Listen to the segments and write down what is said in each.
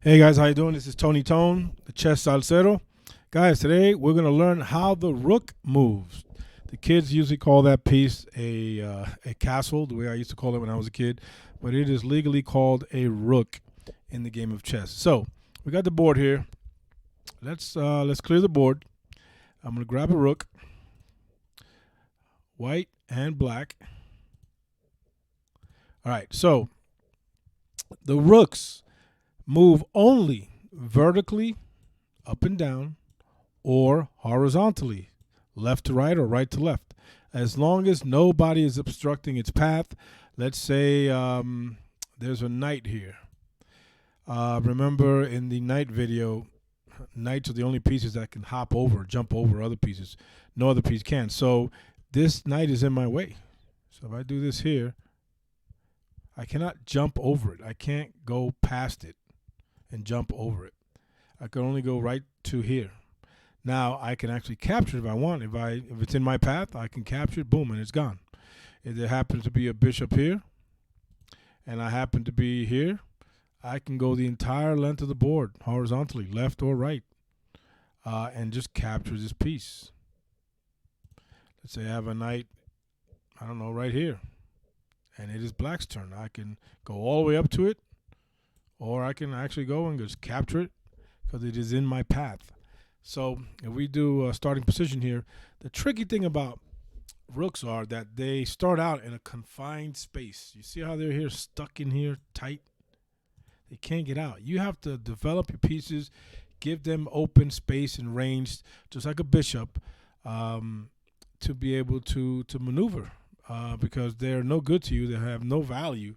Hey guys, how you doing? This is Tony Tone, the chess salsero. Guys, today we're going to learn how the rook moves. The kids usually call that piece a castle, the way I used to call it when I was a kid, but it is legally called a rook in the game of chess. So we got the board here. Let's clear the board. I'm going to grab a rook, white and black. All right, so the rooks move only vertically, up and down, or horizontally, left to right or right to left, as long as nobody is obstructing its path. Let's say there's a knight here. Remember in the knight video, knights are the only pieces that can hop over, jump over other pieces. No other piece can. So this knight is in my way. So if I do this here, I cannot jump over it. I can't go past it and jump over it. I can only go right to here. Now I can actually capture it if I want. If it's in my path, I can capture it, boom, and it's gone. If there happens to be a bishop here, and I happen to be here, I can go the entire length of the board, horizontally, left or right, and just capture this piece. Let's say I have a knight, I don't know, right here, and it is black's turn. I can go all the way up to it, or I can actually go and just capture it because it is in my path. So if we do a starting position here, the tricky thing about rooks are that they start out in a confined space. You see how they're here, stuck in here, tight? They can't get out. You have to develop your pieces, give them open space and range, just like a bishop, to be able to maneuver, because they're no good to you. They have no value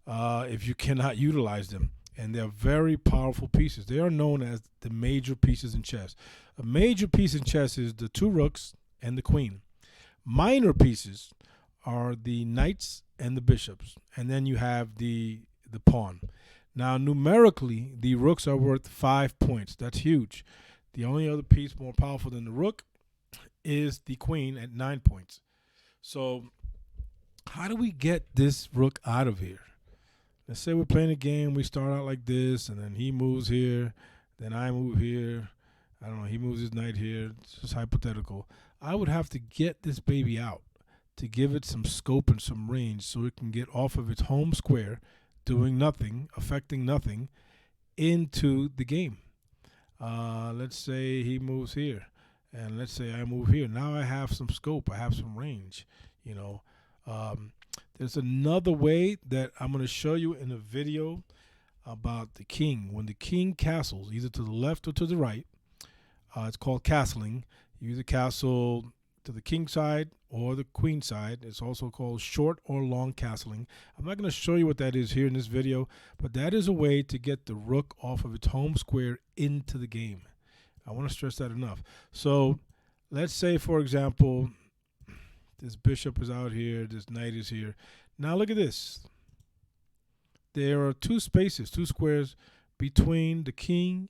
if you cannot utilize them. And they're very powerful pieces. They are known as the major pieces in chess. A major piece in chess is the two rooks and the queen. Minor pieces are the knights and the bishops. And then you have the pawn. Now, numerically, the rooks are worth 5 points. That's huge. The only other piece more powerful than the rook is the queen at 9 points. So how do we get this rook out of here? Let's say we're playing a game, we start out like this, and then he moves here, then I move here. I don't know, he moves his knight here. It's just hypothetical. I would have to get this baby out to give it some scope and some range so it can get off of its home square, doing nothing, affecting nothing, into the game. Let's say he moves here, and let's say I move here. Now I have some scope, I have some range, you know. There's another way that I'm going to show you in a video about the king. When the king castles, either to the left or to the right, it's called castling. You either castle to the king side or the queen side. It's also called short or long castling. I'm not going to show you what that is here in this video, but that is a way to get the rook off of its home square into the game. I want to stress that enough. So let's say, for example, this bishop is out here, this knight is here. Now look at this. There are two spaces, two squares between the king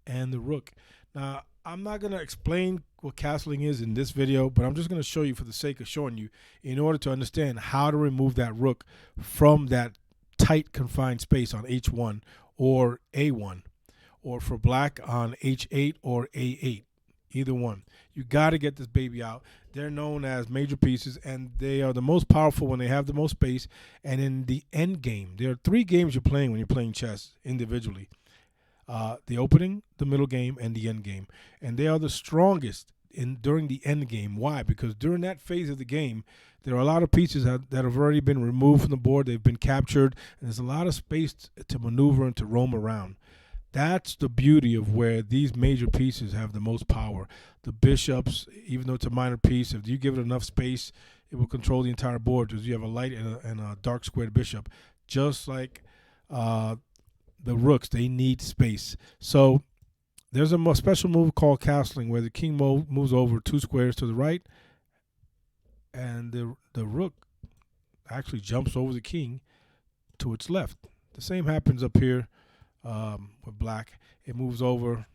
and the rook. Now, I'm not going to explain what castling is in this video, but I'm just going to show you for the sake of showing you in order to understand how to remove that rook from that tight confined space on H1 or A1, or for black on H8 or A8. Either one. You got to get this baby out. They're known as major pieces, and they are the most powerful when they have the most space. And in the end game, there are 3 games you're playing when you're playing chess individually. The opening, the middle game, and the end game. And they are the strongest during the end game. Why? Because during that phase of the game, there are a lot of pieces that have already been removed from the board. They've been captured, and there's a lot of space to maneuver and to roam around. That's the beauty of where these major pieces have the most power. The bishops, even though it's a minor piece, if you give it enough space, it will control the entire board because you have a light and a dark squared bishop. Just like the rooks, they need space. So there's a special move called castling where the king moves over 2 squares to the right, and the rook actually jumps over the king to its left. The same happens up here. With black, it moves over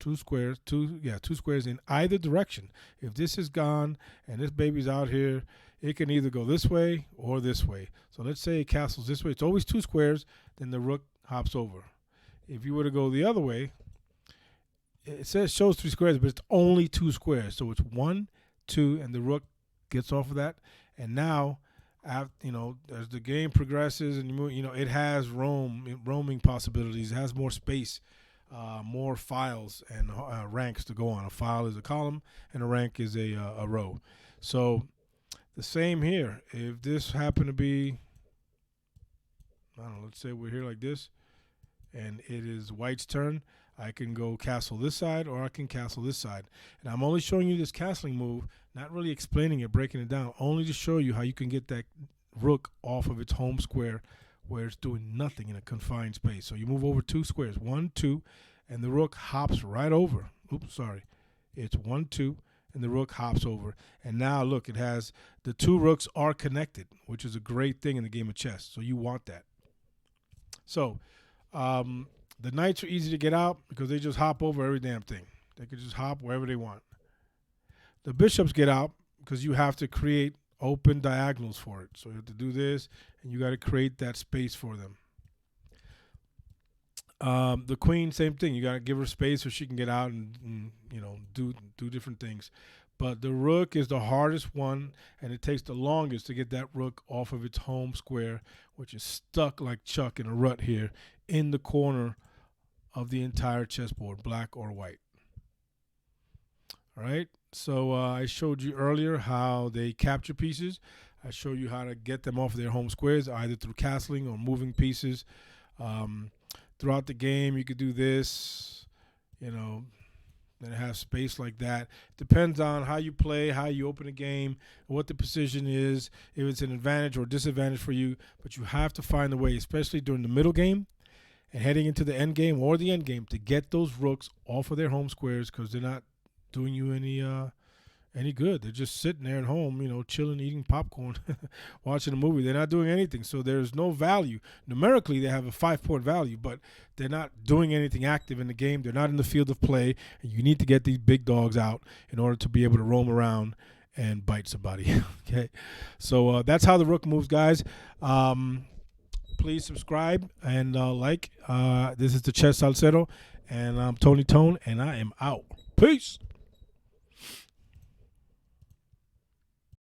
2 squares, two squares in either direction. If this is gone and this baby's out here, it can either go this way or this way. So let's say it castles this way. It's always 2 squares, then the rook hops over. If you were to go the other way, it says shows 3 squares, but it's only 2 squares. So it's 1, 2, and the rook gets off of that. And now, as the game progresses and it has roaming possibilities. It has more space, more files and ranks to go on. A file is a column, and a rank is a row. So the same here. If this happened to be, I don't know, let's say we're here like this, and it is white's turn, I can go castle this side or I can castle this side. And I'm only showing you this castling move, not really explaining it, breaking it down, only to show you how you can get that rook off of its home square where it's doing nothing in a confined space. So you move over 2 squares, 1, 2, and the rook hops right over. Oops, sorry. It's 1, 2, and the rook hops over. And now look, it has the 2 rooks are connected, which is a great thing in the game of chess. So you want that. So the knights are easy to get out because they just hop over every damn thing. They can just hop wherever they want. The bishops get out because you have to create open diagonals for it. So you have to do this, and you got to create that space for them. The queen, same thing. You got to give her space so she can get out and do different things. But the rook is the hardest one, and it takes the longest to get that rook off of its home square, which is stuck like Chuck in a rut here in the corner of the entire chessboard, black or white. All right. So I showed you earlier how they capture pieces. I showed you how to get them off of their home squares, either through castling or moving pieces. Throughout the game, you could do this, and have space like that. Depends on how you play, how you open a game, what the position is, if it's an advantage or disadvantage for you. But you have to find a way, especially during the middle game and heading into the end game or the end game, to get those rooks off of their home squares because they're not doing you any good. They're just sitting there at home, chilling, eating popcorn, watching a movie. They're not doing anything. So there's no value. Numerically, they have a 5-point value, but they're not doing anything active in the game. They're not in the field of play. And you need to get these big dogs out in order to be able to roam around and bite somebody. Okay. So that's how the rook moves, guys. Please subscribe and like. This is the Chess Salcedo, and I'm Tony Tone, and I am out. Peace.